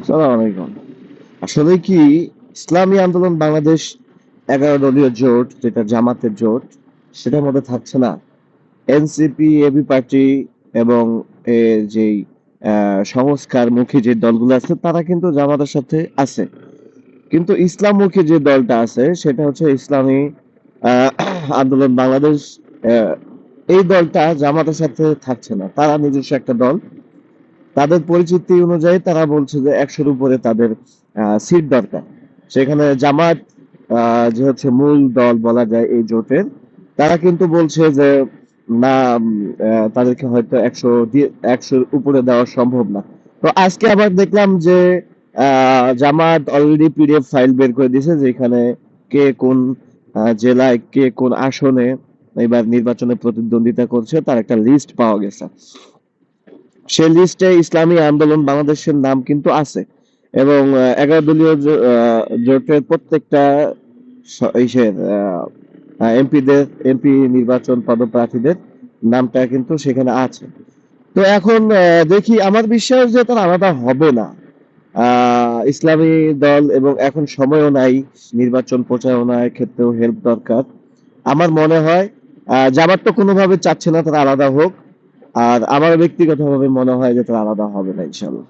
সালাম আলাইকুম। আসলে কি, ইসলামী আন্দোলন বাংলাদেশ 11 দলীয় জোট, যেটা জামাতের জোট, সেটার মধ্যে থাকছে না। এনসিপি, এবি পার্টি এবং যেই সংস্কারমুখী যে দলগুলো আছে তারা কিন্তু জামাতের সাথে আছে। কিন্তু ইসলামমুখী যে দলটা আছে সেটা হচ্ছে ইসলামী আহ, আন্দোলন বাংলাদেশ। আহ, এই দলটা জামাতের সাথে থাকছে না, তারা নিজস্ব একটা দল। তাদের পরিচিতি অনুযায়ী তারা বলছে যে 100-র উপরে তাদের সিট দরকার। সেখানে জামাত, যে হচ্ছে মূল দল বলা যায় এই জোটের, তারা কিন্তু বলছে যে না, তাদেরকে হয়তো 100-র উপরে দেওয়া সম্ভব না। তো আজকে আবার দেখলাম যে জামাত অলরেডি পিডিএফ ফাইল বের করে দিয়েছে, যেখানে কে কোন জেলায়, কে কোন আসনে এবার নির্বাচনে প্রতিদ্বন্দ্বিতা করছে তার একটা লিস্ট পাওয়া গেছে। সে লিস্টে ইসলামী আন্দোলন বাংলাদেশের নাম কিন্তু আছে। এবং 11 দলীয় জোটের প্রত্যেকটা ইসের এমপি নির্বাচন পদপ্রার্থীদের নামটা কিন্তু সেখানে আছে। তো এখন দেখি, আমার বিশ্বাস যে তারা আলাদা হবে না। ইসলামী দল, এবং এখন সময়ও নাই, নির্বাচন প্রচারণার ক্ষেত্রেও হেল্প দরকার। আমার মনে হয় জামাত তো কোনোভাবে চাচ্ছে না তারা আলাদা হোক। আর আমার ব্যক্তিগতভাবে মনে হয় যে তারা আলাদা হবে না ইনশাল্লাহ।